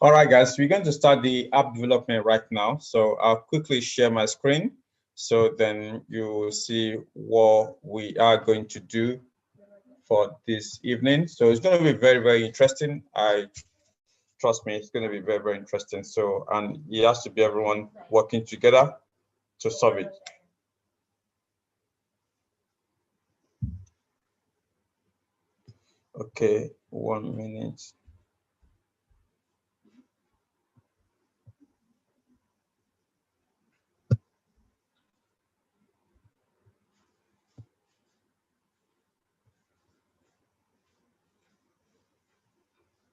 All right, guys, we're going to start the app development right now. So I'll quickly share my screen. So then you will see what we are going to do for this evening. So it's going to be very, very interesting. Trust me, it's going to be very, very interesting. So, and it has to be everyone working together to solve it. Okay, 1 minute.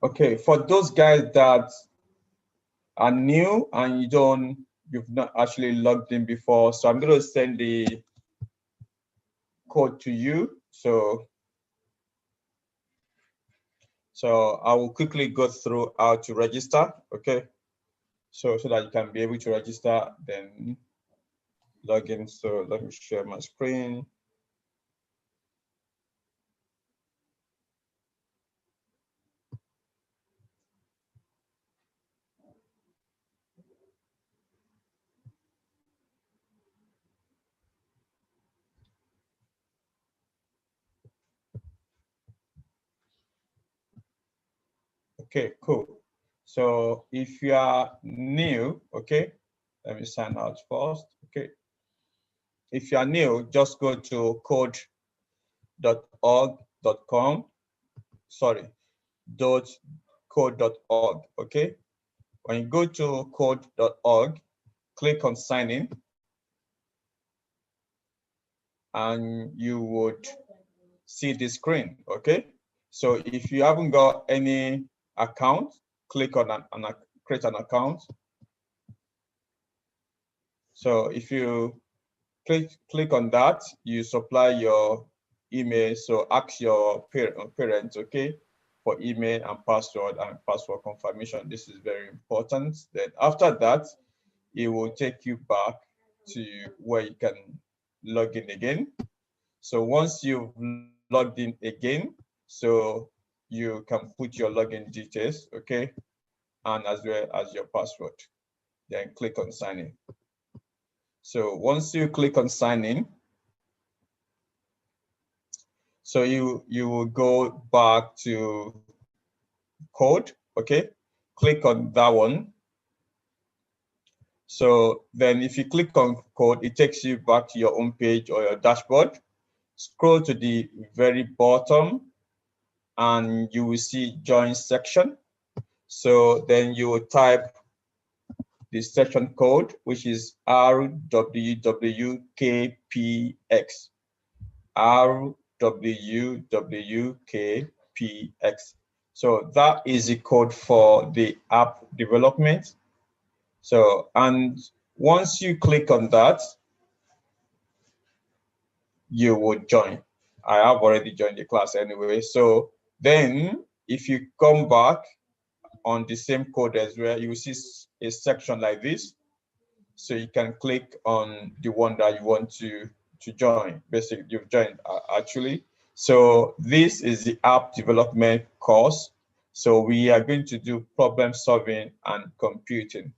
Okay, for those guys that are new and you've not actually logged in before, so I'm going to send the code to you. So I will quickly go through how to register. Okay, so that you can be able to register, then log in. So let me share my screen. Okay, cool. So if you are new, okay, let me sign out first. Okay, if you are new, just go to code.org.com. Sorry, .code.org. Okay, when you go to code.org, click on sign in, and you would see the screen. Okay, so if you haven't got any account, click on create an account. So if you click on that, you supply your email. So ask your parents, okay, for email and password confirmation. This is very important. Then after that, it will take you back to where you can log in again. So once you've logged in again, so you can put your login details, okay, and as well as your password. Then click on sign in. So once you click on sign in, so you will go back to code, okay? Click on that one. So then if you click on code, it takes you back to your home page or your dashboard. Scroll to the very bottom and you will see join section. So then you will type the section code, which is RWWKPX. RWWKPX. So that is the code for the app development. So, and once you click on that, you would join. I have already joined the class anyway. So then if you come back on the same code as well, you will see a section like this. So you can click on the one that you want to join. Basically, you've joined actually. So this is the app development course. So we are going to do problem solving and computing.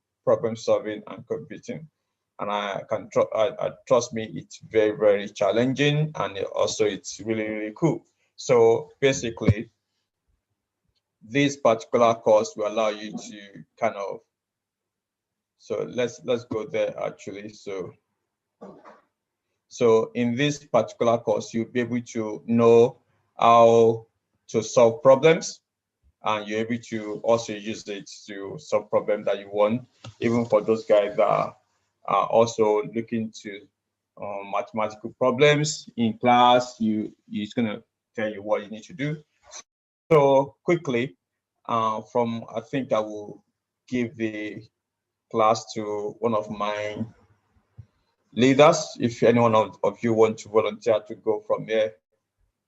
And I trust me, it's very, very challenging, and also it's really, really cool. So basically, this particular course will allow you to kind of, so let's go there actually. So in this particular course, you'll be able to know how to solve problems, and you're able to also use it to solve problems that you want, even for those guys that are also looking to mathematical problems in class. It's going to tell you what you need to do. So quickly, I think I will give the class to one of my leaders. If anyone of you want to volunteer to go from there,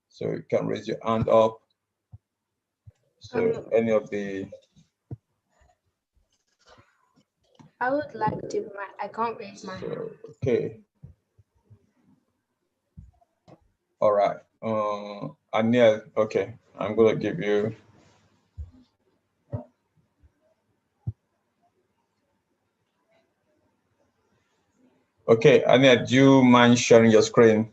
so you can raise your hand up. So any of the... I would like to, I can't raise my hand. Okay. All right. Aniel, okay. I'm gonna give you... Okay, Anya, do you mind sharing your screen?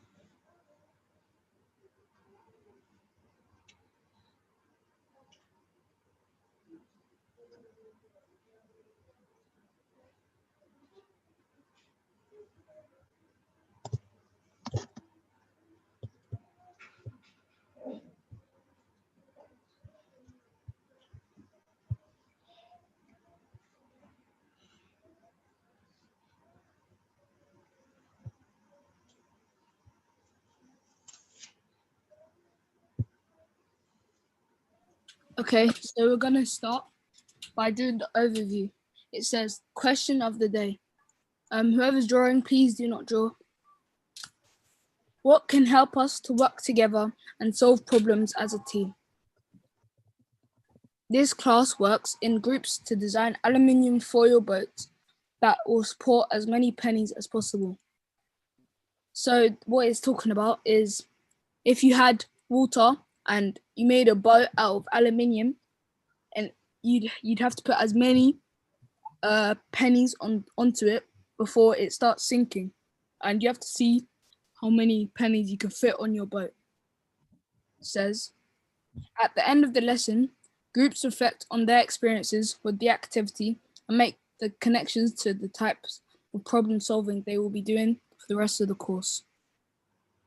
Okay, so we're going to start by doing the overview. It says, question of the day. Whoever's drawing, please do not draw. What can help us to work together and solve problems as a team? This class works in groups to design aluminium foil boats that will support as many pennies as possible. So what it's talking about is if you had water and you made a boat out of aluminium, and you'd have to put as many pennies onto it before it starts sinking, and you have to see how many pennies you can fit on your boat. It says, at the end of the lesson, groups reflect on their experiences with the activity and make the connections to the types of problem solving they will be doing for the rest of the course.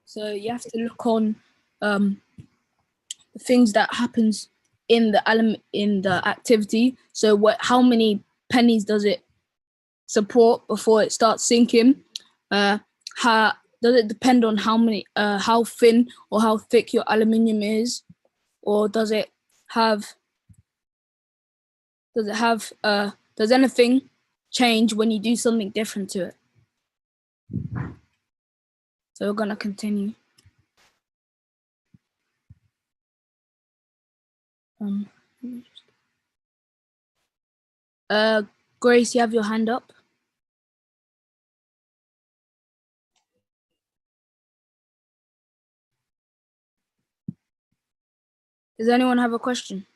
So you have to look on the things that happens in the activity. So how many pennies does it support before it starts sinking? How does it depend on how thin or how thick your aluminium is, or does anything change when you do something different to it? So we're gonna continue. Grace, you have your hand up. Does anyone have a question?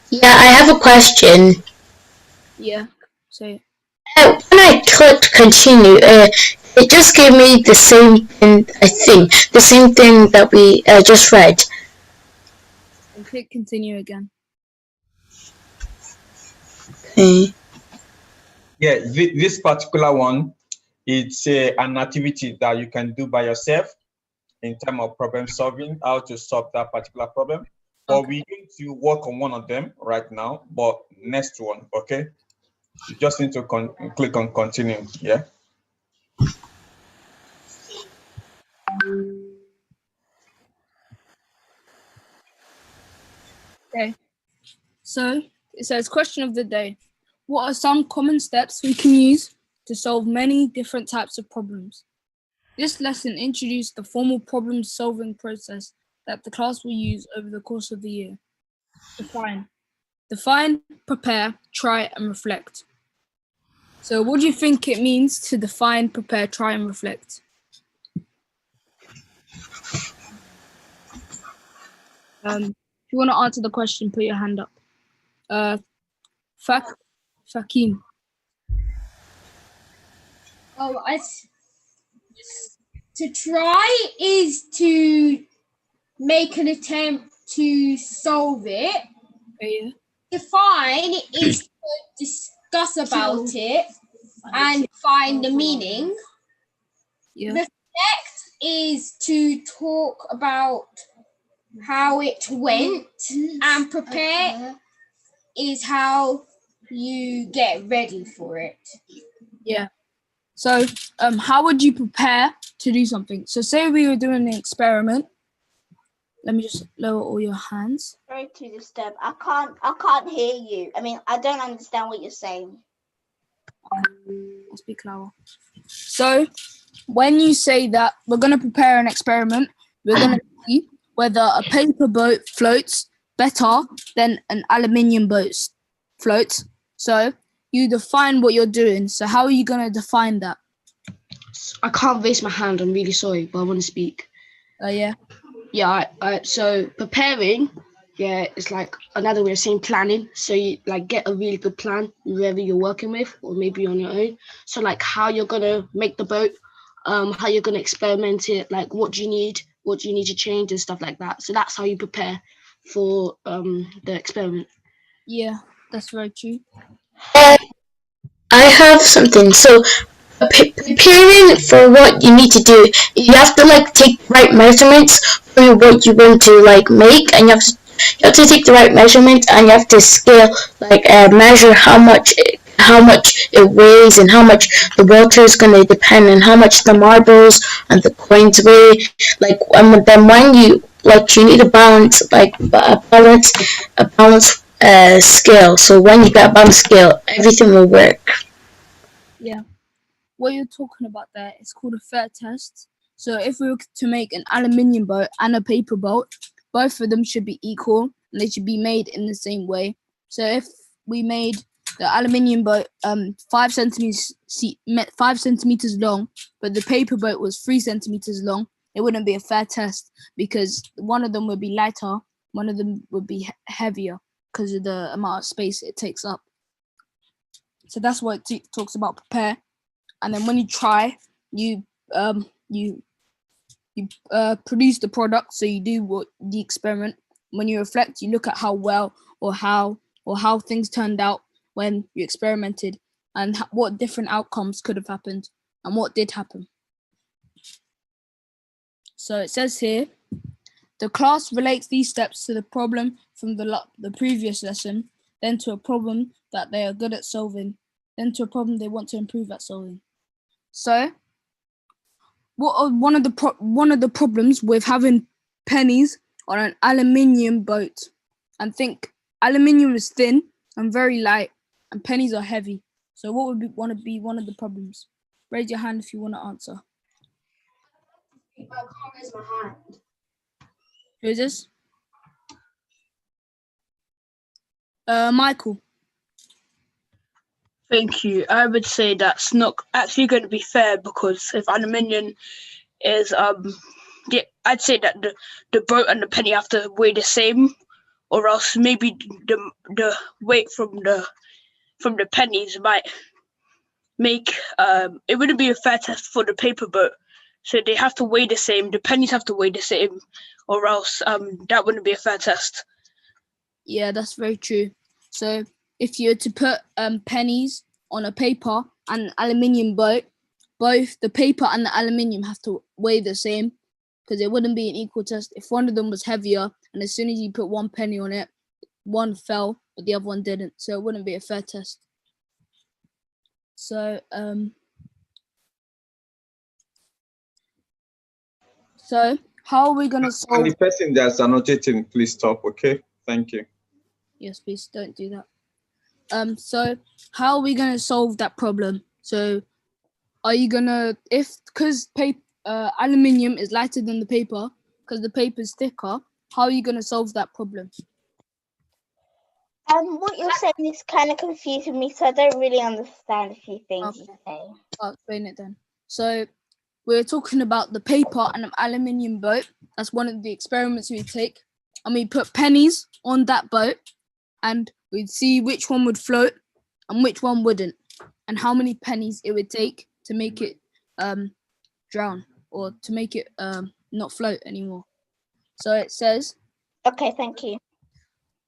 Yeah, I have a question. Yeah, say it. When I clicked continue, it just gave me the same thing, I think, the same thing that we just read. And click continue again. Okay. Yeah, this particular one, it's an activity that you can do by yourself in terms of problem solving, how to solve that particular problem. But we're going to work on one of them right now, but next one, okay? You just need to click on continue, yeah? Okay. So it says, question of the day. What are some common steps we can use to solve many different types of problems? This lesson introduced the formal problem-solving process that the class will use over the course of the year. Define, prepare, try, and reflect. So what do you think it means to define, prepare, try, and reflect? If you want to answer the question, put your hand up. Fakim. Oh, to try is to make an attempt to solve it. Okay. Define is to discuss about it and find the meaning. Yeah. Reflect is to talk about how it went, and prepare is how you get ready for it. Yeah. So how would you prepare to do something? So say we were doing an experiment. Let me just lower all your hands. Sorry to disturb. I can't hear you. I mean, I don't understand what you're saying. I'll speak louder. So when you say that we're going to prepare an experiment, we're going to see whether a paper boat floats better than an aluminium boat floats. So you define what you're doing. So how are you going to define that? I can't raise my hand. I'm really sorry, but I want to speak. Yeah. Yeah. So preparing yeah, it's like another way of saying planning. So you like get a really good plan whoever you're working with, or maybe on your own. So like how you're gonna make the boat, how you're gonna experiment it, like what do you need to change and stuff like that. So that's how you prepare for the experiment. Yeah, that's very true. I have something. So preparing for what you need to do, you have to like take the right measurements for what you want to like make, and you have to take the right measurements, and you have to scale like measure how much it weighs and how much the water is going to depend on how much the marbles and the coins weigh. Like then when you need a balance scale. So when you get a balance scale, everything will work. Yeah. What you're talking about there is called a fair test. So if we were to make an aluminium boat and a paper boat, both of them should be equal and they should be made in the same way. So if we made the aluminium boat 5 centimeters long, but the paper boat was 3 centimeters long, it wouldn't be a fair test because one of them would be lighter, one of them would be heavier because of the amount of space it takes up. So that's what it talks about prepare. And then when you try, you produce the product. So you do the experiment. When you reflect, you look at how well or how things turned out when you experimented, and what different outcomes could have happened and what did happen. So it says here, the class relates these steps to the problem from the previous lesson, then to a problem that they are good at solving, then to a problem they want to improve at solving. So, what are one of the problems with having pennies on an aluminium boat? And think aluminium is thin and very light, and pennies are heavy. So, what would be one of the problems? Raise your hand if you want to answer. I can't raise my hand. Who is this? Michael. Thank you. I would say that's not actually going to be fair because if aluminium is I'd say that the boat and the penny have to weigh the same, or else maybe the weight from the pennies might make it wouldn't be a fair test for the paper boat. So they have to weigh the same. The pennies have to weigh the same, or else that wouldn't be a fair test. Yeah, that's very true. So if you were to put pennies on a paper and an aluminium boat, both the paper and the aluminium have to weigh the same because it wouldn't be an equal test if one of them was heavier and as soon as you put one penny on it, one fell but the other one didn't. So it wouldn't be a fair test. So how are we going to solve? And the person that's annotating, please stop, okay? Thank you. Yes, please don't do that. So how are we going to solve that problem? So are you gonna, because aluminium is lighter than the paper, because the paper is thicker, how are you gonna solve that problem? What you're saying is kind of confusing me, so I don't really understand a few things you say. I'll explain it then. So we're talking about the paper and an aluminium boat. That's one of the experiments we take, and we put pennies on that boat, and we'd see which one would float and which one wouldn't, and how many pennies it would take to make it drown or to make it not float anymore. So it says, okay, thank you.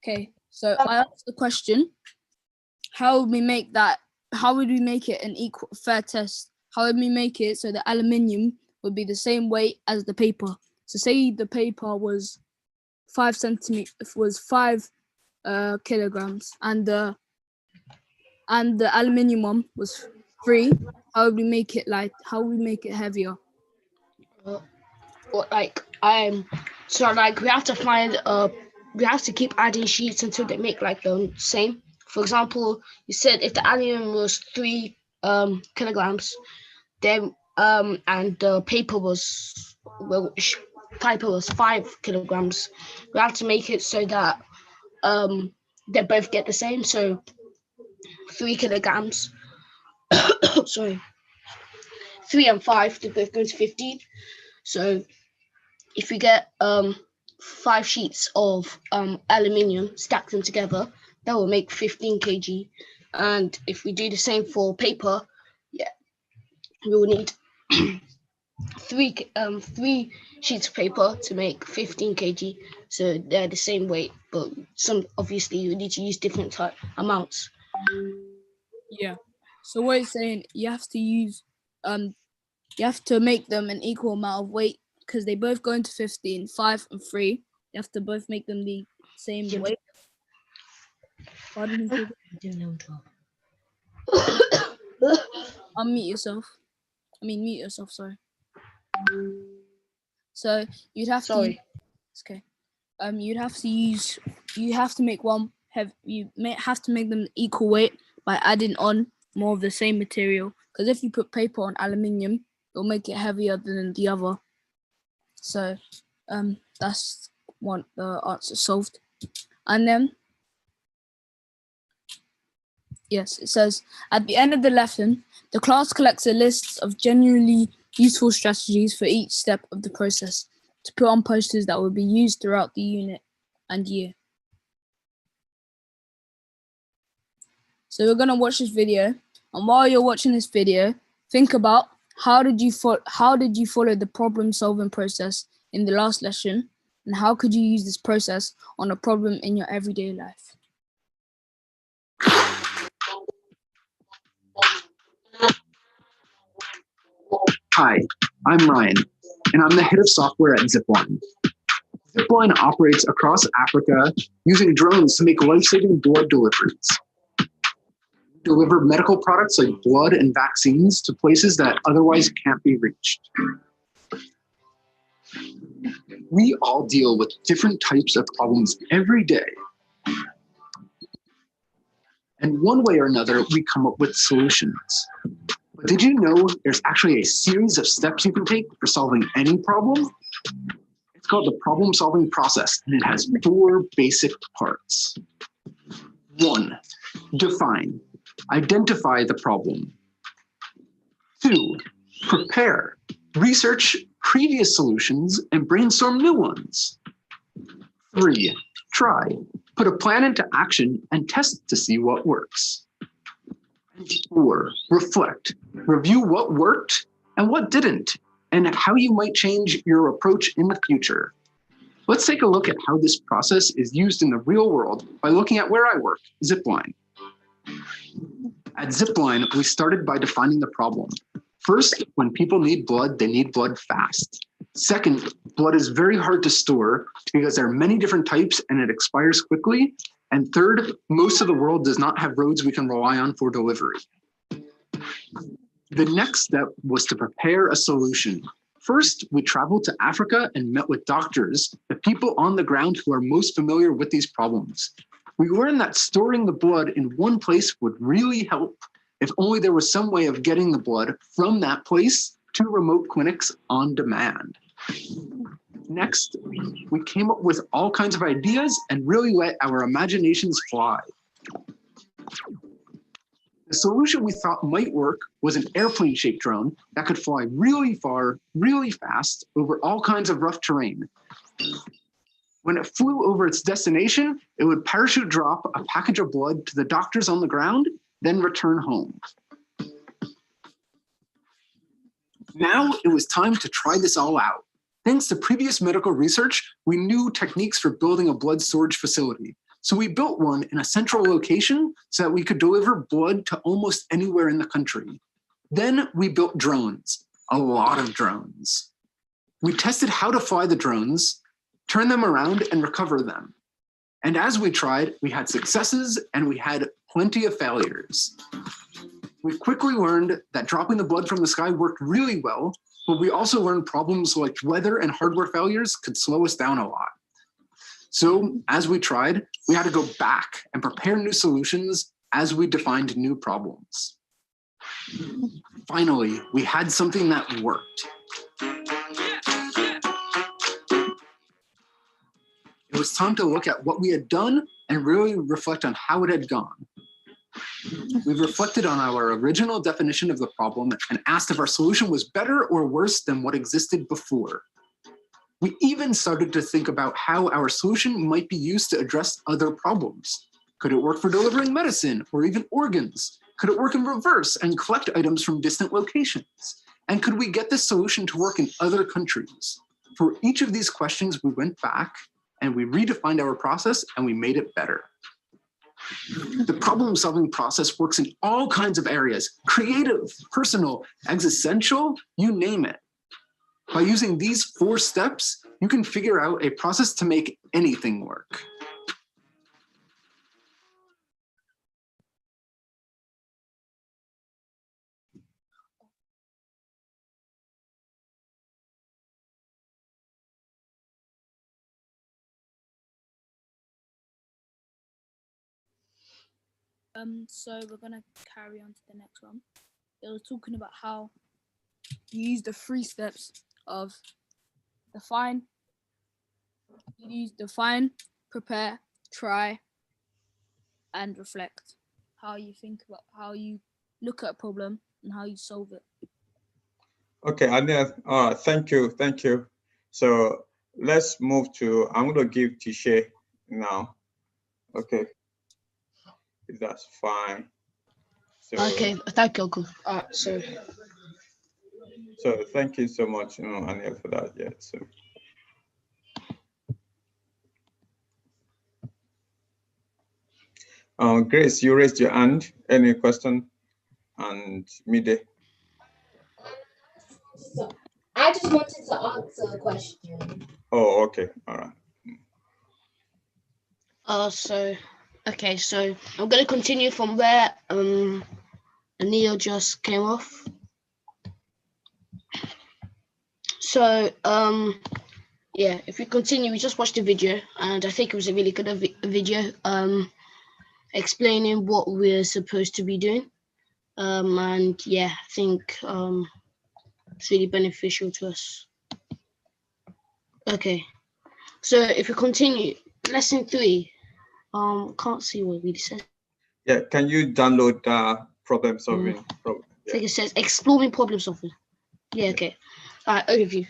Okay, so I asked the question, how would we make it an equal fair test? How would we make it so the aluminium would be the same weight as the paper? So say the paper was 5 kilograms and the aluminium one was 3. How would we make it light? How would we make it heavier? So we have to find we have to keep adding sheets until they make like the same. For example, you said if the aluminium was 3 kilograms, then and the paper was 5 kilograms, we have to make it so that they both get the same. So 3 kilograms. Sorry. 3 and 5, they both go to 15. So if you get 5 sheets of aluminium, stack them together, that will make 15 kg. And if we do the same for paper, yeah, we will need three sheets of paper to make 15 kg. So they're the same weight, but obviously you need to use different type amounts. Yeah. So what it's saying, you have to use you have to make them an equal amount of weight because they both go into 15, 5 and 3. You have to both make them the same weight. Pardon me. Unmute yourself. Mute yourself, sorry. So you'd have to it's okay. You have to make have to make them equal weight by adding on more of the same material. Because if you put paper on aluminium, it'll make it heavier than the other. So that's one the answer solved. And then yes, it says at the end of the lesson, the class collects a list of genuinely useful strategies for each step of the process to put on posters that will be used throughout the unit and year. So we're gonna watch this video, and while you're watching this video, think about how did you follow the problem-solving process in the last lesson, and how could you use this process on a problem in your everyday life? Hi, I'm Ryan, and I'm the head of software at Zipline. Zipline operates across Africa using drones to make life-saving blood deliveries. We deliver medical products like blood and vaccines to places that otherwise can't be reached. We all deal with different types of problems every day. And one way or another, we come up with solutions. But did you know there's actually a series of steps you can take for solving any problem? It's called the problem-solving process, and it has 4 basic parts. 1, define. Identify the problem. 2, prepare. Research previous solutions and brainstorm new ones. 3, try. Put a plan into action and test to see what works. 4, reflect. Review what worked and what didn't, and how you might change your approach in the future. Let's take a look at how this process is used in the real world by looking at where I work, Zipline. At Zipline, we started by defining the problem. First, when people need blood, they need blood fast. Second, blood is very hard to store because there are many different types and it expires quickly. And third, most of the world does not have roads we can rely on for delivery. The next step was to prepare a solution. First, we traveled to Africa and met with doctors, the people on the ground who are most familiar with these problems. We learned that storing the blood in one place would really help if only there was some way of getting the blood from that place to remote clinics on demand. Next, we came up with all kinds of ideas and really let our imaginations fly. The solution we thought might work was an airplane-shaped drone that could fly really far, really fast over all kinds of rough terrain. When it flew over its destination, it would parachute drop a package of blood to the doctors on the ground, then return home. Now it was time to try this all out. Thanks to previous medical research, we knew techniques for building a blood storage facility. So we built one in a central location so that we could deliver blood to almost anywhere in the country. Then we built drones, a lot of drones. We tested how to fly the drones, turn them around and recover them. And as we tried, we had successes and we had plenty of failures. We quickly learned that dropping the blood from the sky worked really well, but we also learned problems like weather and hardware failures could slow us down a lot. So as we tried, we had to go back and prepare new solutions as we defined new problems. Finally, we had something that worked. It was time to look at what we had done and really reflect on how it had gone. We've reflected on our original definition of the problem and asked if our solution was better or worse than what existed before. We even started to think about how our solution might be used to address other problems. Could it work for delivering medicine or even organs? Could it work in reverse and collect items from distant locations? And could we get this solution to work in other countries? For each of these questions, we went back and we redefined our process and we made it better. The problem-solving process works in all kinds of areas: creative, personal, existential, you name it. By using these 4 steps, you can figure out a process to make anything work. So we're gonna carry on to the next one. It was talking about how you use the 3 steps of define, prepare, try, and reflect. How you think about, how you look at a problem and how you solve it. Okay, Anil, thank you. So let's move to, I'm going to give Tisha now. Okay, if that's fine. So, Okay, thank you, Uncle. So thank you so much, Anil, for that. Yeah. So. Grace, you raised your hand. Any question? And Mide. So I just wanted to answer a question. Oh, okay. All right. so I'm gonna continue from where Anil just came off. So yeah, if we continue, we just watched the video and I think it was a really good video explaining what we're supposed to be doing. And yeah, I think it's really beneficial to us. Okay, so if we continue, lesson 3, can't see what it really says. Yeah, can you download problem solving? I think it says exploring problem solving. Yeah, okay. All right, overview.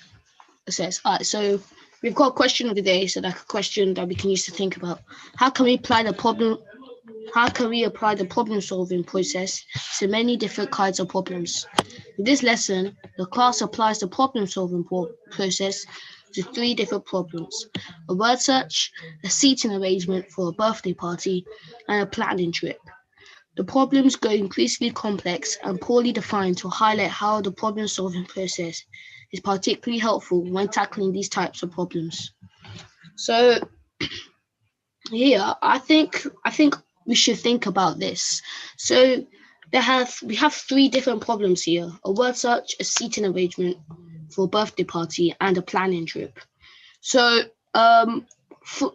It says, all right, so we've got a question of the day, so like a question that we can use to think about. How can we apply the problem solving process to many different kinds of problems? In this lesson, the class applies the problem solving process to 3 different problems: a word search, a seating arrangement for a birthday party, and a planning trip. The problems go increasingly complex and poorly defined to highlight how the problem solving process is particularly helpful when tackling these types of problems. So here, I think we should think about this. So we have 3 different problems here: a word search, a seating arrangement for a birthday party, and a planning trip. So for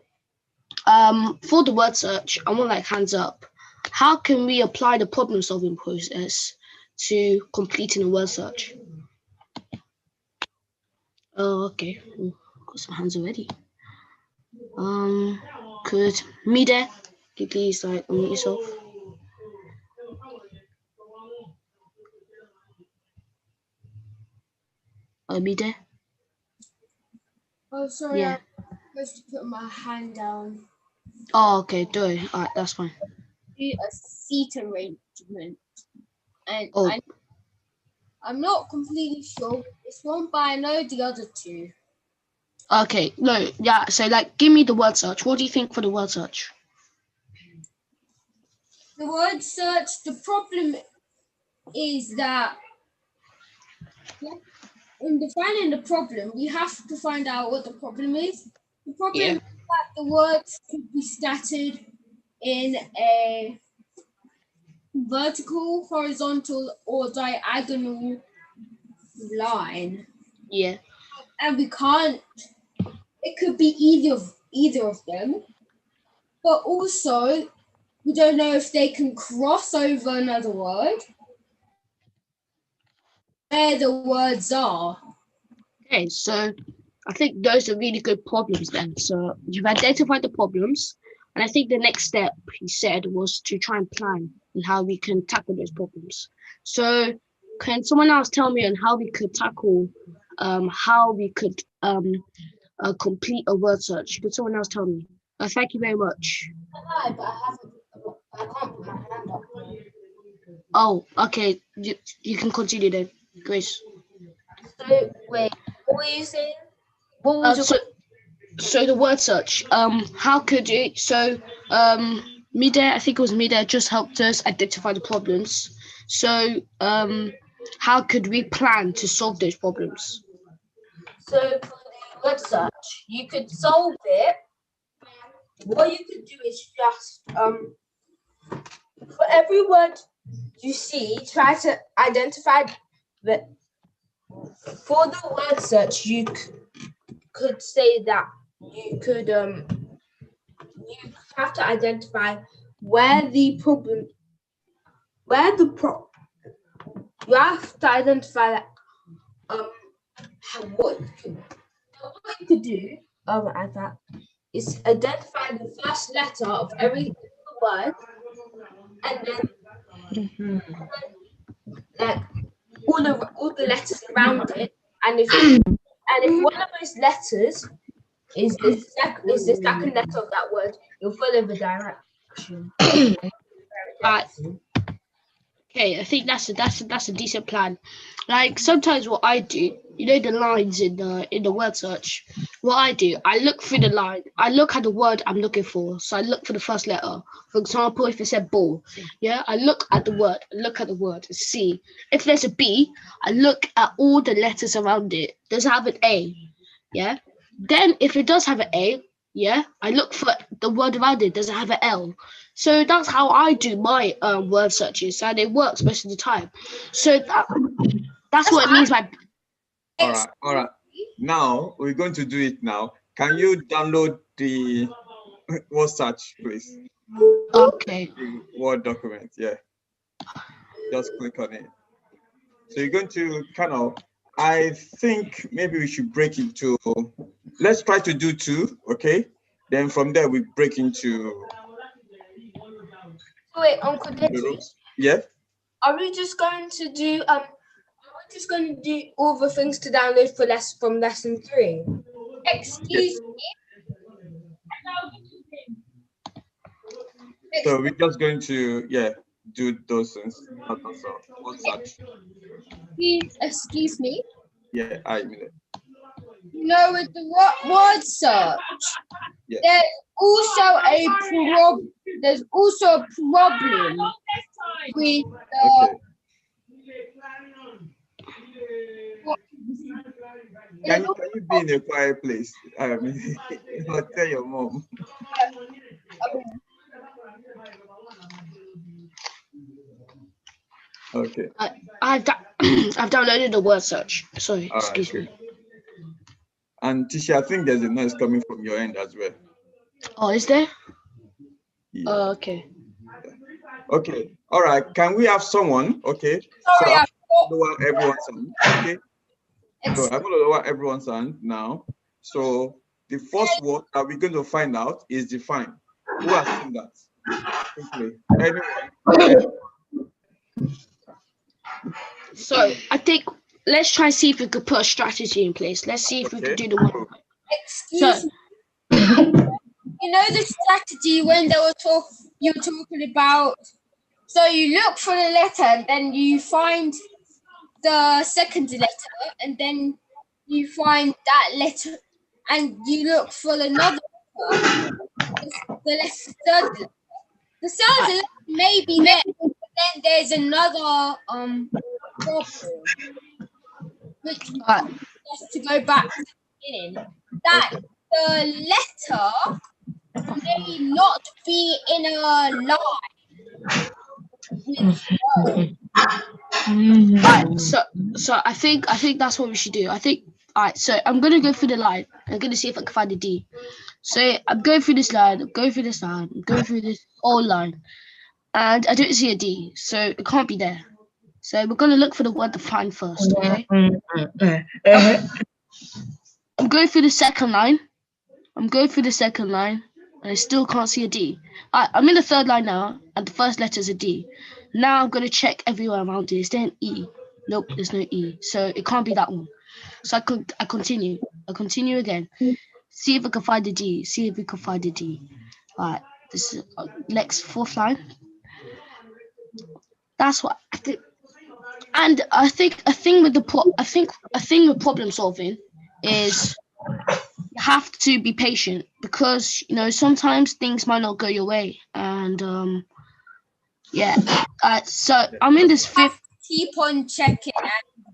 the word search, I want like hands up. How can we apply the problem solving process to completing a word search? Oh, okay. Ooh, got some hands already. Could Mida, you please like unmute yourself? Mida? Oh, sorry, Yeah. I'm supposed to put my hand down. Oh, okay, do it. All right, that's fine. Do a seat arrangement. And Oh. I'm not completely sure with this one, but I know the other 2. Okay, no, yeah, so like give me the word search. What do you think for the word search? The word search, the problem is that in defining the problem, we have to find out what the problem is. The problem is that the words could be scattered in a vertical, horizontal, or diagonal line. Yeah. And we can't, it could be either of them, but also we don't know if they can cross over another word, where the words are. Okay, so I think those are really good problems then. So you've identified the problems, and I think the next step he said was to try and plan on how we can tackle those problems. So can someone else tell me on how we could tackle how we could complete a word search? Could someone else tell me? Thank you very much. I but I can't put my hand up. Oh, okay. You can continue then, Grace. So wait, what were you saying? What was your So the word search. How could it? So Mida, I think it was Mida, just helped us identify the problems. So how could we plan to solve those problems? So for the word search, you could solve it. What you could do is just for every word you see, try to identify the. For the word search, you could say that you have to identify where the problem, you have to identify that what you could do at that is identify the first letter of every word, and then like all the letters around it, and if one of those letters is the second letter of that word, you'll follow the direction. Okay, I think that's a decent plan. Like sometimes what I do, you know, the lines in the word search. What I do, I look through the line. I look at the word I'm looking for. So I look for the first letter. For example, if it said ball, yeah, I look at the word. And see if there's a B. I look at all the letters around it. Does it have an A? Yeah. Then if it does have an A, yeah, I look for the word around it. Does it have an L? So that's how I do my word searches, and it works most of the time. So that's what it means by. All right. Now we're going to do it now. Can you download the word search, please? Okay. The Word document, yeah. Just click on it. So you're going to kind of, I think maybe we should break into, let's try to do 2, okay? Then from there we break into. Wait, Uncle Deji. Yeah. Are we just going to do all the things to download from lesson 3? Excuse me. So we're just going to do those things. That's all. What's that? Please excuse me. Yeah, I mean it. You know, with the word search, Yeah. there's also a problem with Okay. Can you be in a quiet place? I mean, I'll tell your mom. Okay. I've downloaded the word search. Sorry, excuse me. And Tisha, I think there's a noise coming from your end as well. Oh, is there? Yeah. Okay. Okay. All right. Can we have someone? Okay. Sorry, so I'm going to lower everyone's hand. Okay. So I'm going to lower everyone's hand now. So the first word that we're going to find out is define. Who has seen that? Quickly. Anyone? So I think let's try and see if we could put a strategy in place. Let's see if we could do the one. Excuse me. You know the strategy when you were talking about. So you look for the letter, and then you find the second letter, and then you find that letter, and you look for another letter. The third letter. The third letter may be there, but then there's another problem, which just to go back to the beginning, that the letter may not be in a line. So I think that's what we should do. So I'm gonna go through the line. I'm gonna see if I can find a D. So I'm going through this line, I'm going through this line, I'm going through this whole line, and I don't see a D, so it can't be there. So we're gonna look for the word define first, okay? I'm going through the second line. And I still can't see a D. I'm in the third line now, and the first letter is a D. Now I'm gonna check everywhere around it. Is there an E? Nope, there's no E. So it can't be that one. So I continue. I'll continue again. See if I can find the D. See if we can find the D. Right. This is next fourth line. That's what I think. And I think a thing with problem solving is you have to be patient because sometimes things might not go your way. And yeah. So I'm in this fifth. Keep on checking and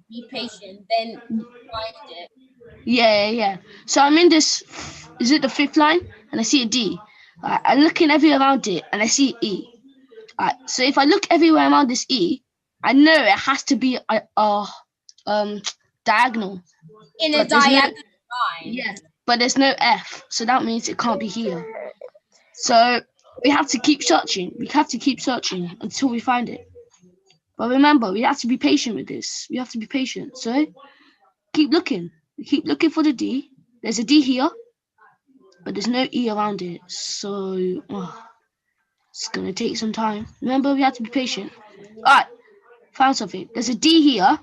be patient. Then find it. Yeah. So I'm in this. Is it the fifth line? And I see a D. I'm looking everywhere around it, and I see E. So if I look everywhere around this E, I know it has to be a diagonal. In a diagonal line. Yeah, but there's no F, so that means it can't be here. So we have to keep searching. We have to keep searching until we find it. But remember, we have to be patient with this. We have to be patient. So keep looking. Keep looking for the D. There's a D here, but there's no E around it. So it's gonna take some time. Remember, we have to be patient. All right, found something. There's a D here.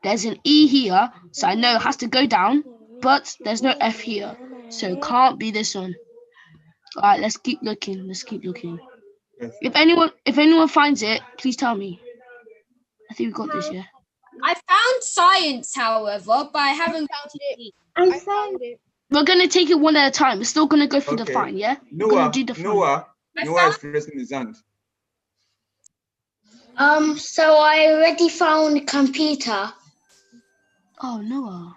There's an E here, so I know it has to go down. But there's no F here, so it can't be this one. All right, let's keep looking. Let's keep looking. If anyone finds it, please tell me. I think we got this, yeah. I found science, however, but I haven't found it. I found it. We're gonna take it one at a time. We're still gonna go through the find, yeah? We're gonna do the find. Noah is raising his hand. So I already found computer. Oh, Noah.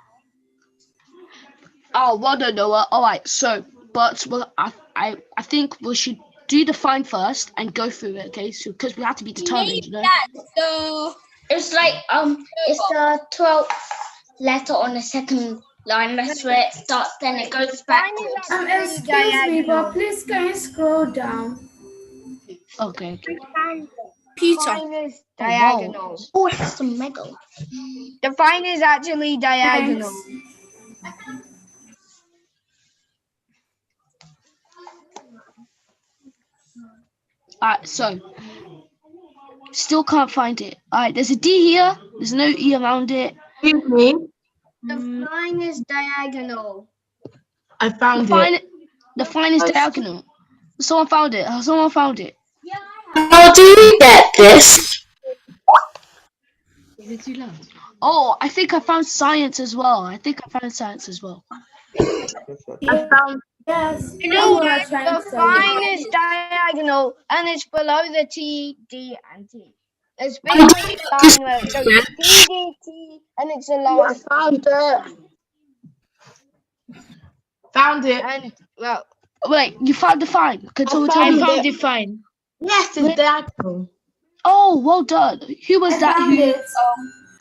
Oh, well done, Noah. All right, so, I think we should do the find first and go through it, okay? So, because we have to be determined, It's like it's the 12th letter on the second line. That's where it starts. Then it goes backwards. Excuse me, but please can you scroll down? Okay. Peter. Fine is diagonal. Oh, it has some medal. The fine is actually diagonal. Alright, so still can't find it. Alright, there's a D here. There's no E around it. Excuse me. The fine is diagonal. I found it. The fine is diagonal. Someone found it. Someone found it. How do you get this? Is it too loud? Oh, I think I found science as well. I found. Yes. You know what? The fine is diagonal and it's below the T, D, and T. It's below the line where it goes T, D, T, and it's a line. Found it. And well, wait, you found the fine? I found it fine. Yes, it's diagonal. Oh, well done. Who was that?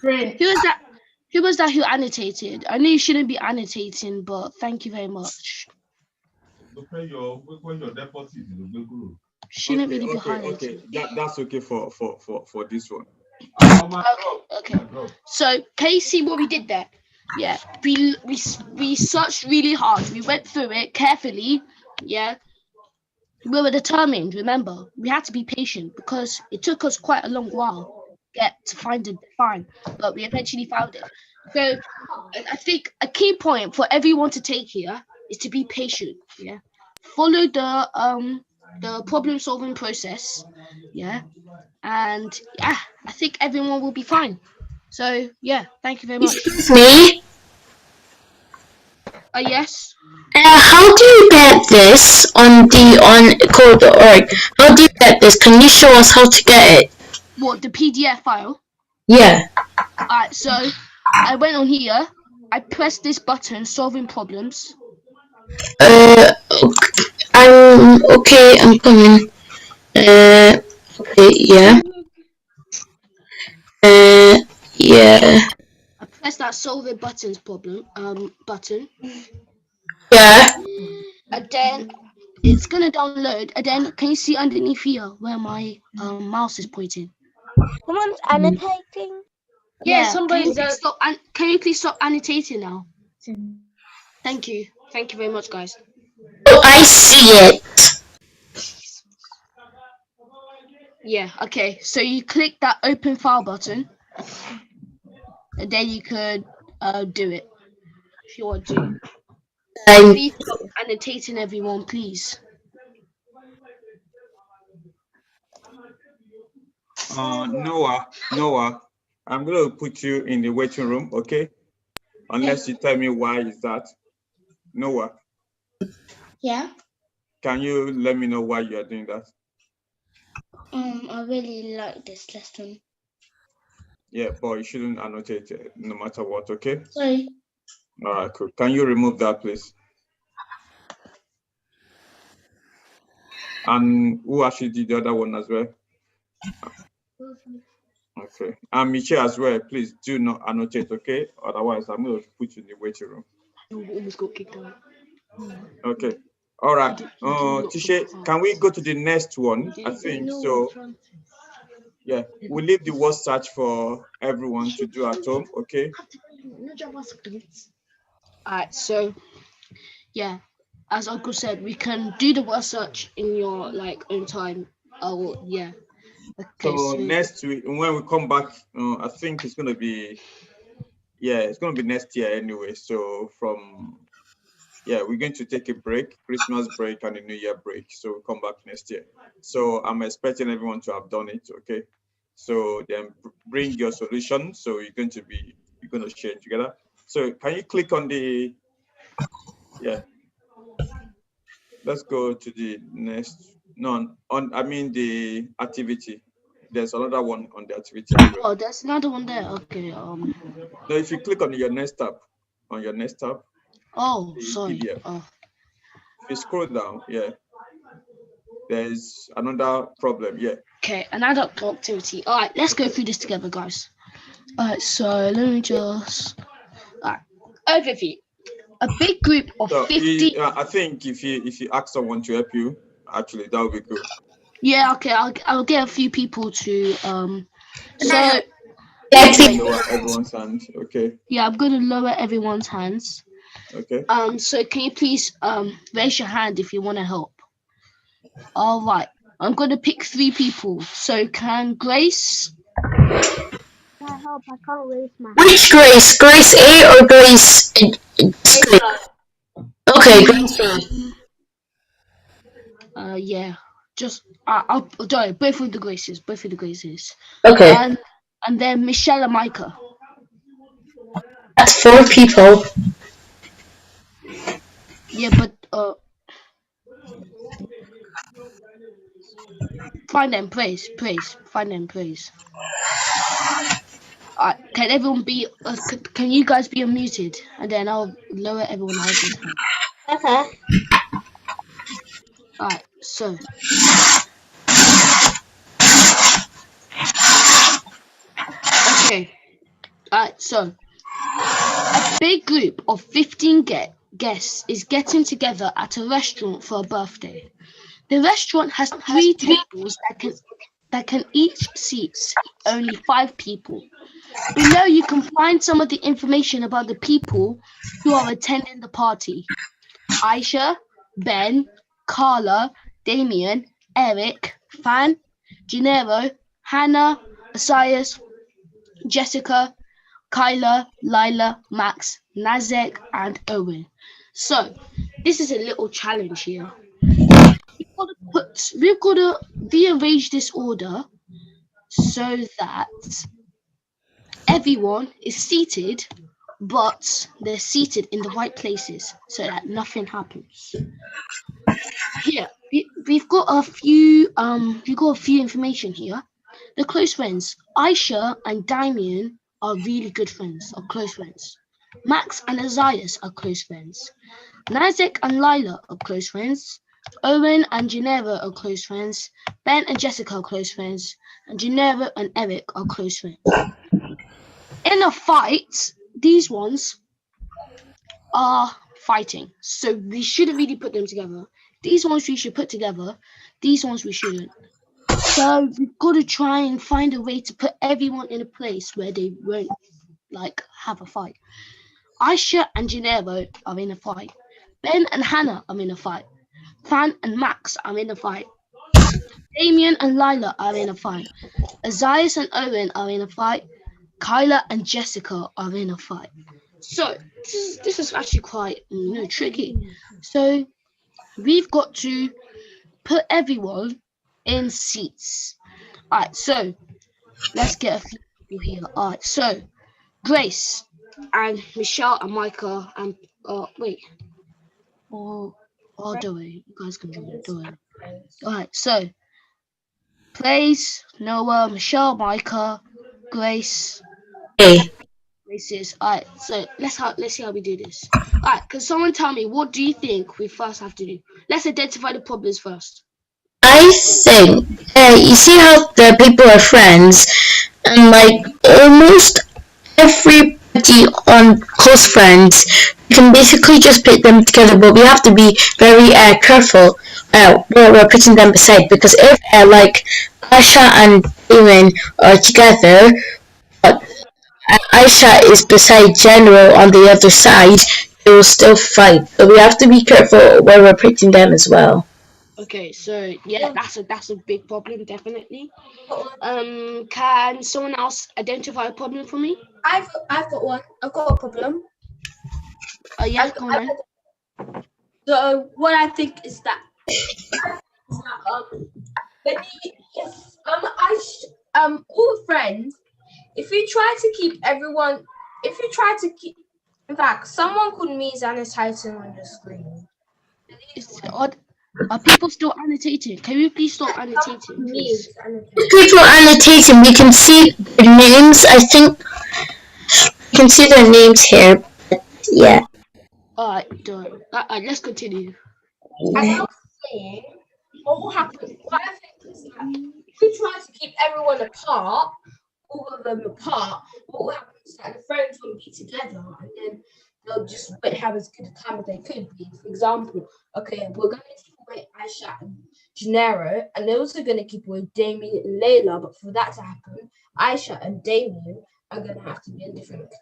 Who was that who annotated? I know you shouldn't be annotating, but thank you very much. Shouldn't really be highlighted. Okay, that's okay for this one. Okay. So can you see what we did there? Yeah, we searched really hard. We went through it carefully. Yeah, we were determined. Remember, we had to be patient because it took us quite a long while to find the fine, but we eventually found it. So I think a key point for everyone to take here is to be patient. Yeah, follow the problem solving process. Yeah, and yeah, I think everyone will be fine. So yeah, thank you very much. Excuse me. Yes. How do you get this on code.org? How do you get this? Can you show us how to get it? What, the PDF file? Yeah. Alright, so I went on here. I pressed this button, solving problems. Okay, I'm coming. Okay, yeah. Yeah. I pressed that solving buttons button. Yeah. And then it's gonna download. And then can you see underneath here where my mouse is pointing? Someone's annotating. Yeah. Can you please stop annotating now? Thank you. Thank you very much, guys. Oh, I see it. Yeah. Okay. So you click that open file button, and then you could do it if you want to. And Please stop annotating everyone, please. Noah, I'm going to put you in the waiting room, okay? Unless you tell me why is that. Noah, Yeah. can you let me know why you are doing that? I really like this lesson. Yeah, but you shouldn't annotate it no matter what, okay? Sorry. All right, cool. Can you remove that, please? And who actually did the other one as well? Okay. And Michelle as well, please do not annotate, okay? Otherwise, I'm going to put you in the waiting room. You almost got kicked out. Okay. All right. Tisha, can we go to the next one? I think so. Yeah, we'll leave the word search for everyone to do at home, okay? Alright, so yeah, as Uncle said, we can do the word search in your own time. Oh yeah. Okay, So next week, when we come back, I think it's gonna be, yeah, it's gonna be next year anyway. So we're going to take a break, Christmas break and a New Year break. So we'll come back next year. So I'm expecting everyone to have done it, okay? So then bring your solution. So you're going to share it together. So can you click on the, let's go to the next, the activity. There's another one on the activity as well. Oh, there's another one there. Okay. No, if you click on your next tab, Oh, sorry. PDF. Oh. If you scroll down, there's another problem. Yeah. Okay, another activity. All right, let's go through this together, guys. All right, so let me just. All right, overview. A big group of 50. I think if you ask someone to help you, actually that would be good. Yeah. Okay. I'll get a few people to So. Lower everyone's hand. Okay. Yeah, I'm gonna lower everyone's hands. Okay. So can you please raise your hand if you want to help? All right. I'm gonna pick 3 people. So can Grace? Can I help? I can't raise my hand. which Grace? Grace A or Grace? Okay, Grace A. Yeah. Just I'll sorry, both of the Graces. Okay. And then Michelle and Micah. That's 4 people. Yeah, but find them, praise. Find them, praise. Can everyone be? Can you guys be unmuted? And then I'll lower everyone else's hand. Okay. Alright, so. Okay. Alright, so. A big group of 15 guests is getting together at a restaurant for a birthday. The restaurant has 3 tables that can each seat only 5 people. Below you can find some of the information about the people who are attending the party. Aisha, Ben, Carla, Damien, Eric, Fan, Gennaro, Hannah, Asias, Jessica, Kyla, Lila, Max, Nazek, and Owen. So, this is a little challenge here. We've got to rearrange this order so that everyone is seated, but they're seated in the right places so that nothing happens. Here, we've got a few information here. The close friends. Aisha and Damien are really good friends, are close friends. Max and Asias are close friends. Nazek and Lila are close friends. Owen and Gennaro are close friends. Ben and Jessica are close friends. And Gennaro and Eric are close friends. In a fight, these ones are fighting. So we shouldn't really put them together. These ones we should put together. These ones we shouldn't. So we've got to try and find a way to put everyone in a place where they won't have a fight. Aisha and Gennaro are in a fight. Ben and Hannah are in a fight. Fan and Max are in a fight. Damien and Lila are in a fight. Asias and Owen are in a fight. Kyla and Jessica are in a fight. So this is actually quite tricky. So we've got to put everyone in seats. All right, so let's get a few people here. All right, so Grace and Michelle and Micah and wait, do it. You guys can do it. All right, so Grace, Noah, Michelle, Micah, Grace. Okay. Grace's. All right, so let's see how we do this. All right, can someone tell me what do you think we first have to do? Let's identify the problems first. I think you see how the people are friends, and like almost everybody on close friends, you can basically just put them together, but we have to be very careful where we're putting them beside, because if like Asha and Damon are together, but Aisha is beside General on the other side, they will still fight. So we have to be careful where we're putting them as well. Okay, so yeah, that's a big problem, definitely. Can someone else identify a problem for me? I've got one. I've got a problem. Yeah, go on. So what I think is that all friends, if you try to keep everyone, in fact, someone called me is annotating on the screen. It's odd. Are people still annotating? Can you please stop annotating, please? People annotating, we can see their names. I think we can see their names here. But yeah. Alright, done. Let's continue. As I was saying, what will happen? What I think is that if we try to keep everyone apart, all of them apart, what will happen is that the friends will be together, and then they'll just have as good a time as they could be. For example, okay, we're going to keep away Aisha and Gennaro, and they're also going to keep away Damien and Layla. But for that to happen, Aisha and Damien are going to have to be in different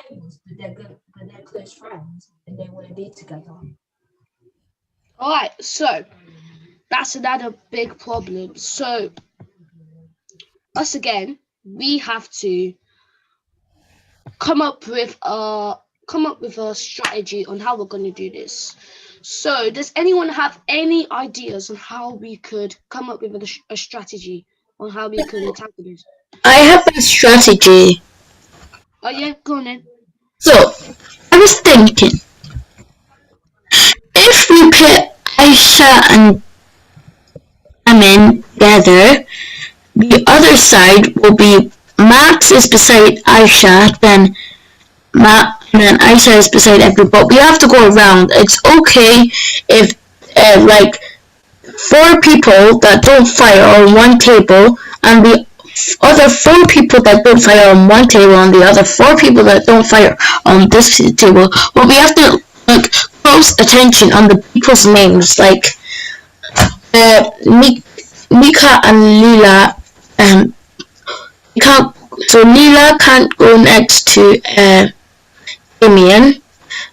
tables, but they're close friends and they want to be together. Alright, so that's another big problem. So us again, we have to come up with a strategy on how we're going to do this. So does anyone have any ideas on how we could come up with a strategy on how we could tackle this? I have a strategy. Oh yeah, go on then. So I was thinking, if we put Aisha and Amin together, the other side will be Max is beside Aisha, then and then Aisha is beside everybody. We have to go around. It's okay if like 4 people that don't fight on one table, and the other 4 people that don't fight on one table, and the other 4 people that don't fight on this table. But we have to like close attention on the people's names, like Mika and Lila. So Lila can't go next to Damien,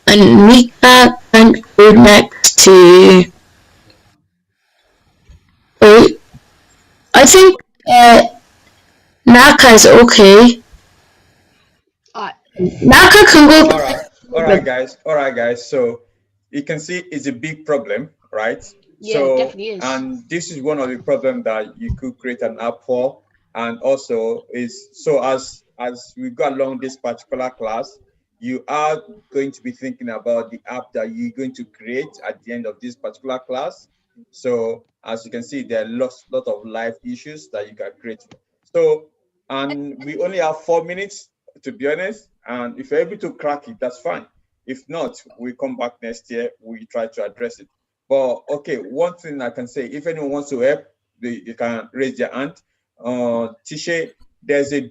and Mika can't go next to. Wait, I think Naka is okay. Naka can go. All right, guys. So you can see it's a big problem, right? Yeah, so, it definitely is. And this is one of the problems that you could create an app for. And also is so as we go along this particular class, you are going to be thinking about the app that you're going to create at the end of this particular class. So as you can see, there are lot of live issues that you can create. So, and we only have 4 minutes, to be honest. And if you're able to crack it, that's fine. If not, we come back next year, we try to address it. But okay, one thing I can say, if anyone wants to help, you can raise your hand. Tisha, there's a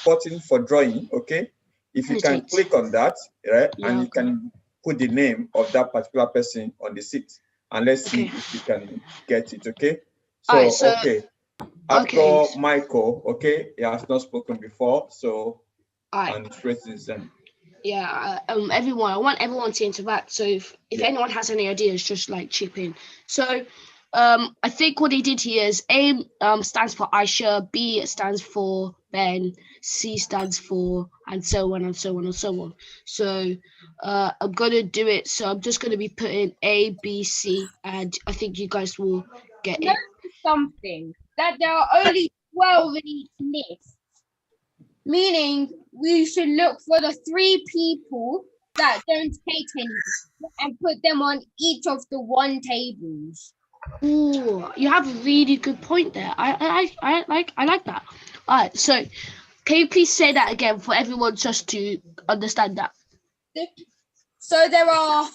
button for drawing, okay? If you can click on that, right, and you can put the name of that particular person on the seat, and let's see if you can get it, okay? So, okay. I've got Michael, okay? He has not spoken before, so and it's raising his hand. Yeah, everyone. I want everyone to interact. So if anyone has any ideas, just like chip in. So, I think what they did here is A stands for Aisha, B stands for Ben, C stands for, and so on and so on and so on. So I'm gonna do it. So I'm just gonna be putting A, B, C, and I think you guys will get it. Something that there are only 12 in each list, meaning we should look for the 3 people that don't take any and put them on each of the 1 tables. Ooh, you have a really good point there. I like that. All right, so can you please say that again for everyone just to understand that? So there are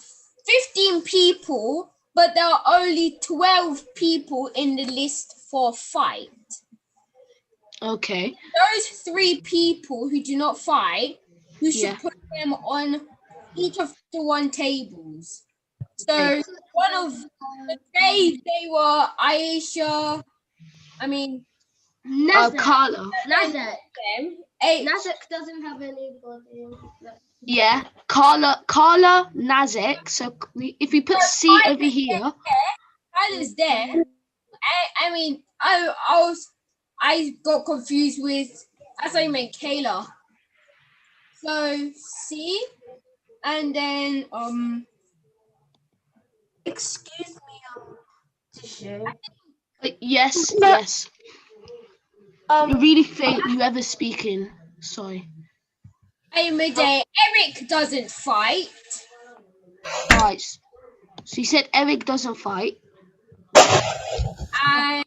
15 people, but there are only 12 people in the list for fight. Okay. Those 3 people who do not fight, you should put them on each of the 1 tables. So one of the days they were Aisha, Carla. Nazek. Nazek doesn't have anybody. Yeah, Carla, Nazek. So if we put C over here. Carla's there. I got confused with, as I meant Kayla. So C, and then Excuse me, Tisha. Yes. You really think you ever speaking? Sorry. Midday. Eric doesn't fight. Right. So you said Eric doesn't fight. And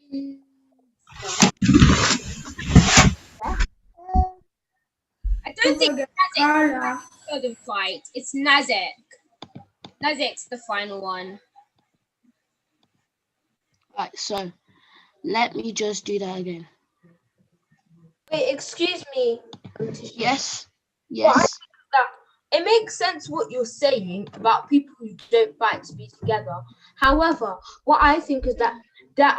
I don't think Nazek doesn't fight. It's Nazek. Nazek's the final one. Right, so let me just do that again. Wait, excuse me. Yes. Well, I think that it makes sense what you're saying about people who don't fight to be together. However, what I think is that there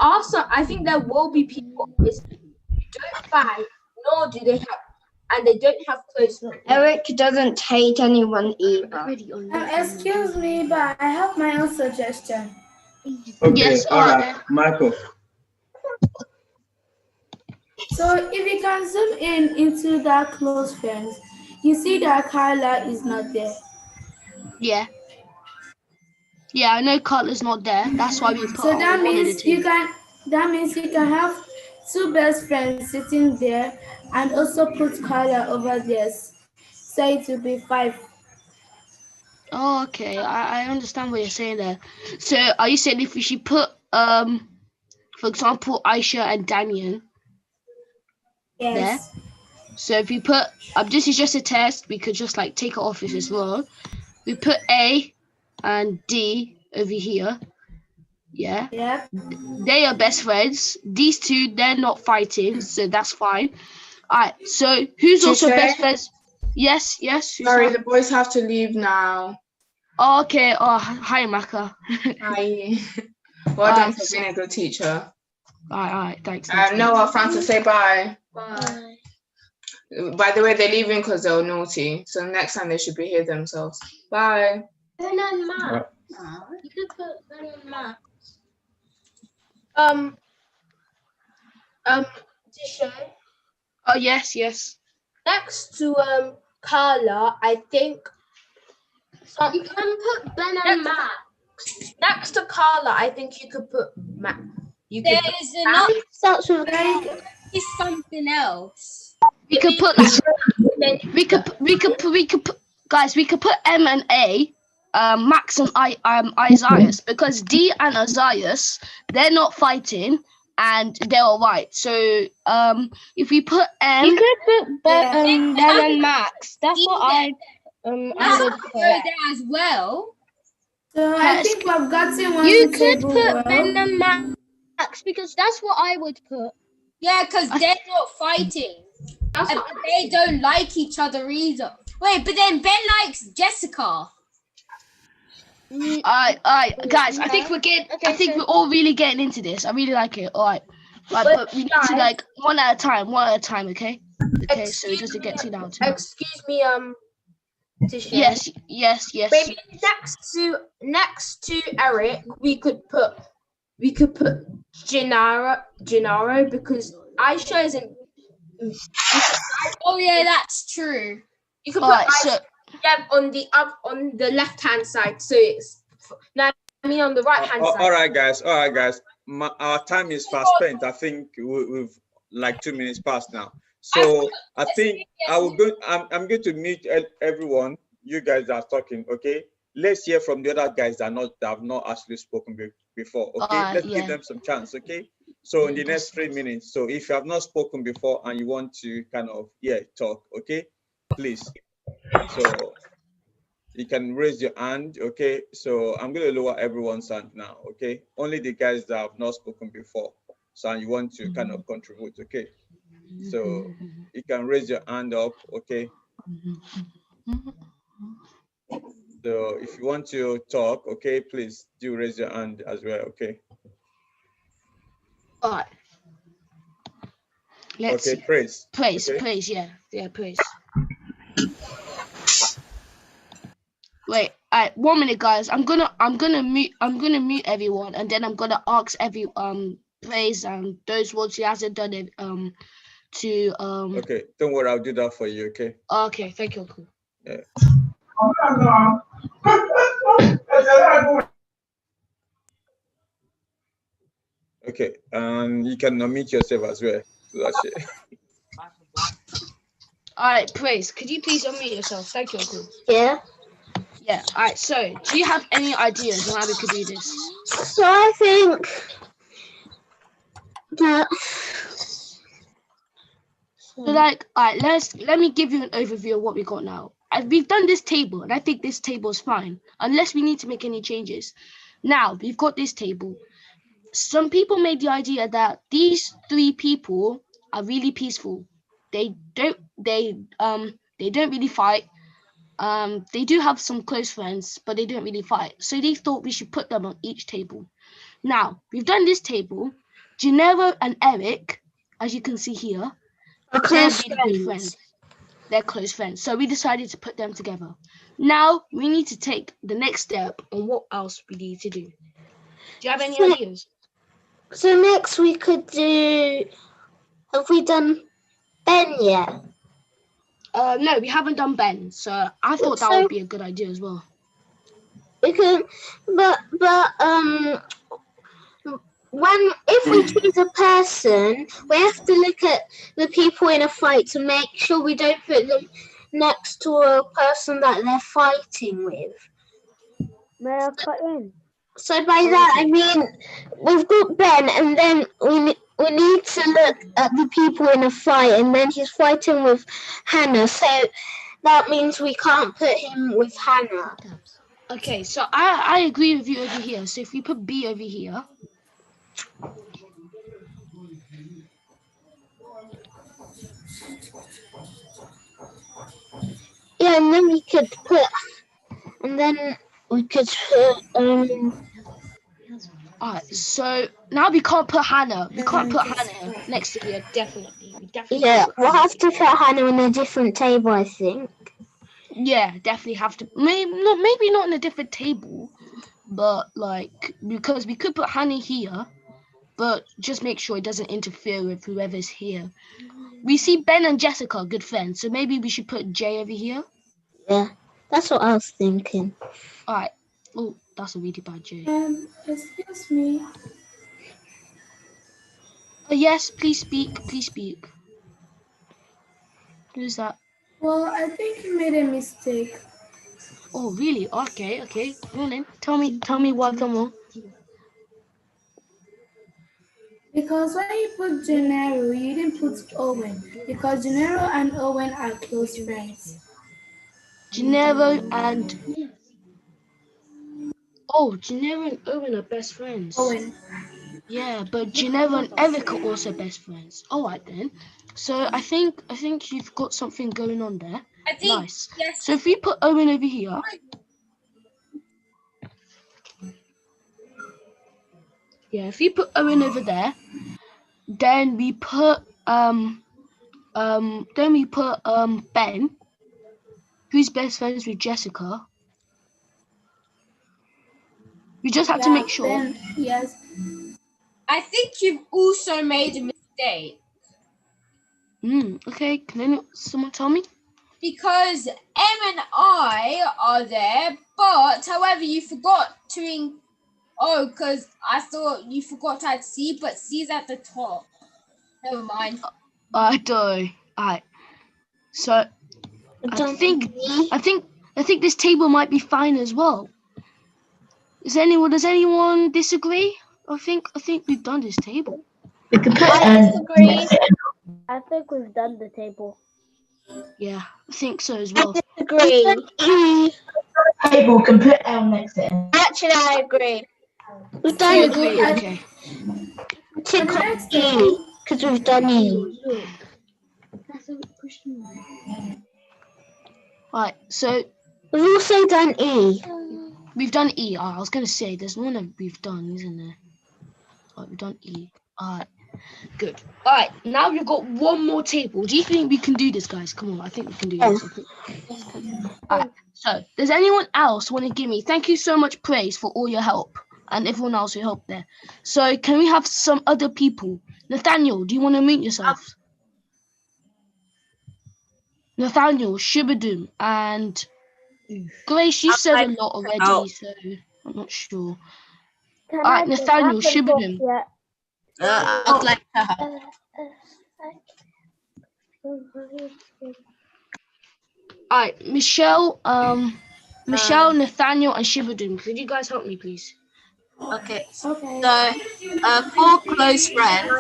will be people who don't fight, nor do they have, and they don't have close knowledge. Eric doesn't hate anyone either. Excuse me, but I have my own suggestion. Okay, yes, all right, Michael. So if you can zoom in into that close friends, you see that Carla is not there. Yeah, I know Carla's not there. That's why we put so her that on one of the means teams. that means you can have 2 best friends sitting there and also put Carla over there. So it will be 5. Oh, okay. I understand what you're saying there. So are you saying if we should put for example Aisha and Daniel there? So if we put this is just a test, we could just like take it off if it's wrong. We put A and D over here. Yeah. They are best friends. These 2, they're not fighting, so that's fine. Alright, so who's also best friends? Yes. Sorry, the boys have to leave now. Oh, okay. Oh, hi, Maka. Hi. Well done for being a good teacher. All right. Thanks. Noah, Francis, say bye. Bye. By the way, they're leaving because they were naughty. So next time they should behave themselves. Bye. Ben and Max. You could put Ben and Max. Tisha. Oh, yes. Next to Carla, I think. You can put Ben and Max. Next to Carla, I think you could put Max. There's another. Starts with It's something else. We could put guys. We could put M and A, Max and Isaias, because D and Isaias, they're not fighting and they're all right. So if we put M, you could put Ben and Max. That's what I would put there as well. So I think we've gotten one. You could put Ben and Max because that's what I would put. Yeah, because they're not fighting. They don't like each other either. Wait, but then Ben likes Jessica. Alright, guys. I think we're all really getting into this. I really like it. Alright, but we need to like one at a time. Okay. Okay, so it doesn't get too loud. Excuse me, Tisha. Yes. Maybe next to Eric, we could put Gennaro because Aisha isn't Oh yeah, that's true. You can put Alright, so on the left hand side, so it's now. I mean on the right hand side. All right, guys. Our time is fast spent. I think we've like 2 minutes past now. So I think I'm going to meet everyone. You guys are talking, okay? Let's hear from the other guys that have not actually spoken before. Okay, let's give them some chance. Okay. So in the next 3 minutes. So if you have not spoken before and you want to kind of talk, okay, please. So you can raise your hand, okay? So I'm going to lower everyone's hand now, okay? Only the guys that have not spoken before. So you want to kind of contribute, okay? So you can raise your hand up, okay? So if you want to talk, okay, please do raise your hand as well, okay? all right. Let's okay, see. praise. Praise, Okay. praise, yeah, praise. Wait, all right, 1 minute, guys. I'm gonna mute everyone, and then I'm gonna ask praise and those words he hasn't done it to Okay, don't worry, I'll do that for you, okay? Okay, thank you, cool. Yeah. Okay, and you can unmute yourself as well. That's it. All right, praise. Could you please unmute yourself? Thank you, cool. Yeah. Yeah. All right. So, do you have any ideas on how we could do this? So I think that. So, like, all right, let me give you an overview of what we got now. We've done this table, and I think this table is fine, unless we need to make any changes. Now we've got this table. Some people made the idea that these 3 people are really peaceful. They don't really fight. They do have some close friends, but they don't really fight. So they thought we should put them on each table. Now we've done this table. Gennaro and Eric, as you can see here, Are close friends. They're close friends. So we decided to put them together. Now we need to take the next step on what else we need to do. Do you have any ideas? So next we could do. Have we done Ben yet? No, we haven't done Ben. So I thought that would be a good idea as well. We can, but if we choose a person, we have to look at the people in a fight to make sure we don't put them next to a person that they're fighting with. May I cut in? So by that I mean we've got Ben, and then we need to look at the people in a fight, and then he's fighting with Hannah. So that means we can't put him with Hannah. Okay, so I agree with you over here. So if we put B over here. Yeah, and then we could put Alright, so now we can't put Hannah. We can't put Hannah next to here, definitely. Yeah, we'll have to put Hannah on a different table, I think. Yeah, definitely have to. Maybe not on a different table, but like because we could put Hannah here, but just make sure it doesn't interfere with whoever's here. We see Ben and Jessica, good friends, so maybe we should put Jay over here. Yeah, that's what I was thinking. Alright. Oh, that's a really bad Jay. Excuse me. Oh yes, please speak. Please speak. Who's that? Well, I think you made a mistake. Oh really? Okay. Go on then. Tell me why. Come on. Because when you put Gennaro, you didn't put Owen. Because Gennaro and Owen are close friends. Gennaro and Gennaro and Owen are best friends. Owen. Yeah, but Gennaro and Eric are also best friends. All right then. So I think you've got something going on there. I think, nice. Yes. So if we put Owen over here. Yeah, if you put Owen over there, then we put Ben, who's best friends with Jessica. We just have to make sure. Ben, yes. I think you've also made a mistake. Okay, can someone tell me? Because M and I are there, but however you forgot to because I thought you forgot to add C, but C's at the top. Never mind. I don't. Alright. So I think this table might be fine as well. Does anyone disagree? I think we've done this table. We could put I disagree. I think we've done the table. Yeah, I think so as well. Disagree. Table can put L next to it. Actually, I agree. We've You done agree? Okay. tick off E because we've done E. Right, so We've also done E. we've done E. I was gonna say there's one that we've done, isn't there? Right, we've done E. Alright, good. Alright, now we've got one more table. Do you think we can do this, guys? Come on, I think we can do this. Alright, so does anyone else want to give me? Thank you so much, Praise, for all your help and everyone else who helped there. So can we have some other people? Nathaniel, do you want to mute yourself? Nathaniel, Shibadum, and Grace, you said a lot already, so I'm not sure. Alright, Nathaniel, Shibadum. I'd like to help. Alright, Michelle, Nathaniel, and Shibadum. Could you guys help me, please? Okay. So, 4 close friends,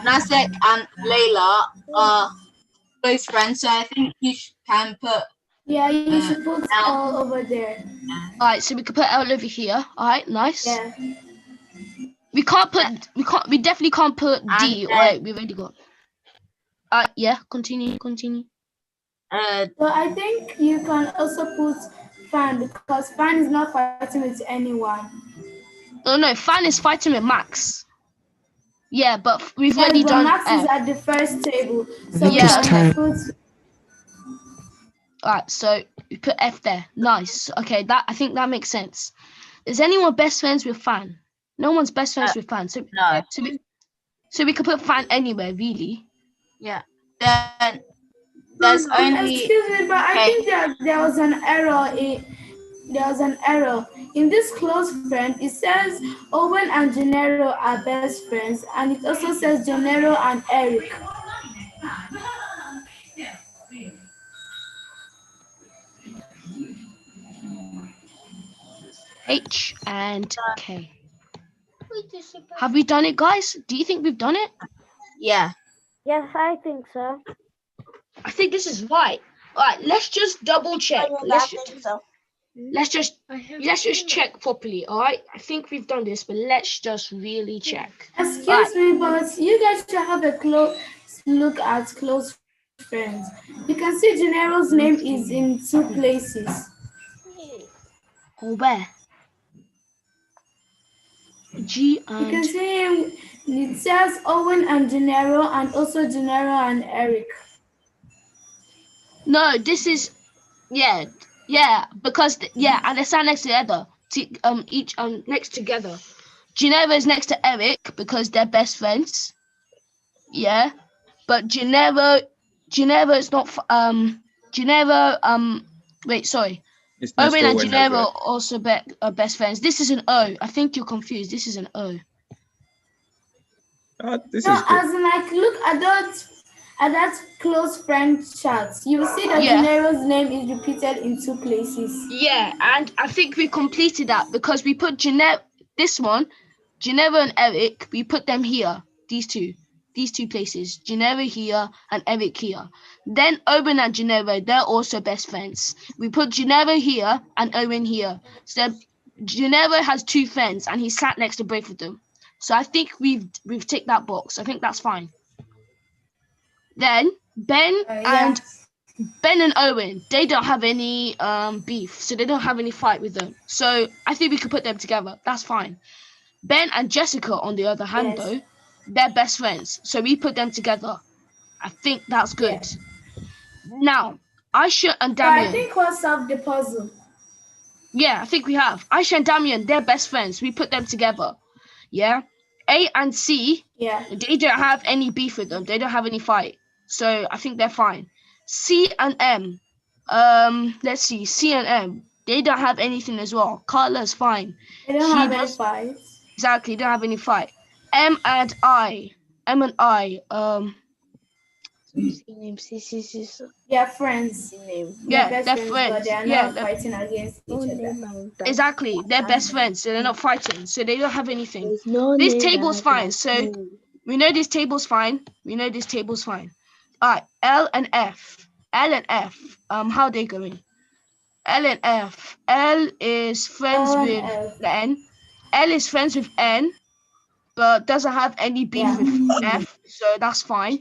Nasek and Layla are close friends. So I think you can put. Yeah, you should put L over there. Alright, so we could put L over here. Alright, nice. Yeah. We definitely can't put D. Wait, we've already got. Yeah, continue. So I think you can also put Fan because Fan is not fighting with anyone. No, Fan is fighting with Max. Yeah, but we've already done Max F. is at the first table. So yeah. put... Alright, so we put F there. Nice. Okay, I think that makes sense. Is anyone best friends with Fan? No one's best friends with Fan. So no. So we could put Fan anywhere, really. Yeah. Then there's only. Excuse me, but I think there was an error. There was an error in this close friend. It says Owen and Gennaro are best friends, and it also says Gennaro and Eric. H and K. Have we done it, guys? Do you think we've done it? Yeah. Yes, I think so. I think this is right. All right, let's just double check. Let's just check properly. All right, I think we've done this, but let's just really check. Excuse me, but you guys should have a close look at close friends. You can see Gennaro's name is in 2 places. Oh, where? G and... You can see him. It says Owen and Gennaro, and also Gennaro and Eric. No, this is... Yeah, because... and they stand next together. Each next together. Gennaro is next to Eric because they're best friends. Yeah, but Gennaro is not... wait, sorry. Owen and Gennaro are also best friends. This is an O. I think you're confused. This is an O. This no, is good. as in like look at that close friend chart. You will see that Gennaro's name is repeated in 2 places. Yeah, and I think we completed that because we put Gennaro and Eric. We put them here. These two places. Gennaro here and Eric here. Then Owen and Gennaro, they're also best friends. We put Gennaro here and Owen here. So Gennaro has 2 friends and he sat next to both of them. So I think we've ticked that box. I think that's fine. Then Ben and Owen, they don't have any beef, so they don't have any fight with them. So I think we could put them together. That's fine. Ben and Jessica, on the other hand, though, they're best friends, so we put them together. I think that's good. Now, Aisha and Damian. I think we'll solve the puzzle. Yeah, I think we have. Aisha and Damian, they're best friends. We put them together. Yeah. A and C, they don't have any beef with them. They don't have any fight. So I think they're fine. C and M. Let's see. C and M. They don't have anything as well. Carla's fine. They don't have any fights. Exactly, don't have any fight. M and I. M and I. They're friends. Yeah, they're friends. But they are not fighting against each other. Exactly, they're best friends, so they're not fighting, so they don't have anything. This table's fine, so we know this table's fine. All right, L and F. L and F. How are they going? L and F. L is friends with N. L is friends with N, but doesn't have any beef with F, so that's fine.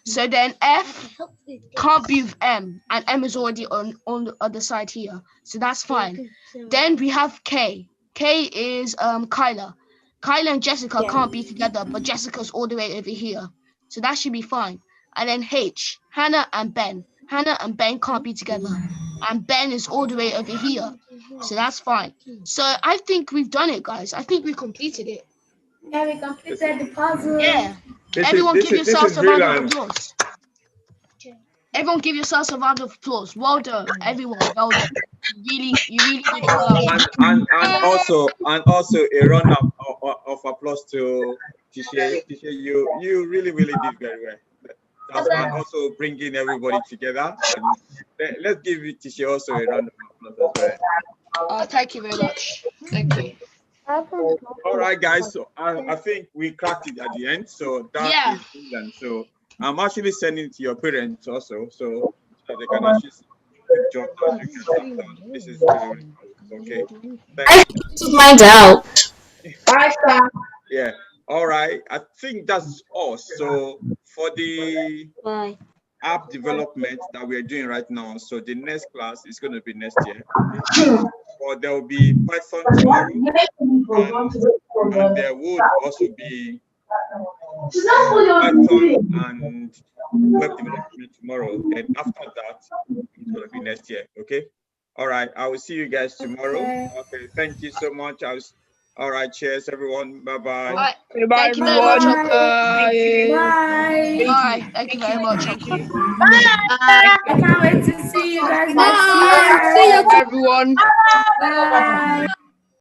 So then F can't be with M, and M is already on the other side here, so that's fine. Then we have K. K is Kyla. Kyla and Jessica can't be together, but Jessica's all the way over here, so that should be fine. And then H, Hannah and Ben. Hannah and Ben can't be together, and Ben is all the way over here, so that's fine. So I think we've done it, guys. I think we completed it. Yeah, we completed the puzzle. Yeah. Everyone give yourselves a round of applause. Everyone give yourselves a round of applause. Well done, everyone. Well done. You really did well. And also a round of applause to Tisha. Tisha, you really did very well. And also bringing everybody together. And let's give Tisha also a round of applause as well. Thank you very much. Thank you. All right, guys. So I think we cracked it at the end. So that is brilliant. So I'm actually sending it to your parents also, so that they can actually see the job that you can have done. This is really okay. Mine's out. Yeah. All right. I think that's all. So for the app development that we're doing right now, so the next class is going to be next year. Or there will be Python tomorrow, and there would also be Python and web development tomorrow. And after that, it's going to be next year. Okay. All right. I will see you guys tomorrow. Okay. Thank you so much. All right. Cheers, everyone. Bye-bye. Bye. Thank you very much, Uncle. Bye. Thank you very much, Uncle. Bye. I can't wait to see you guys next year. See you, everyone. Bye.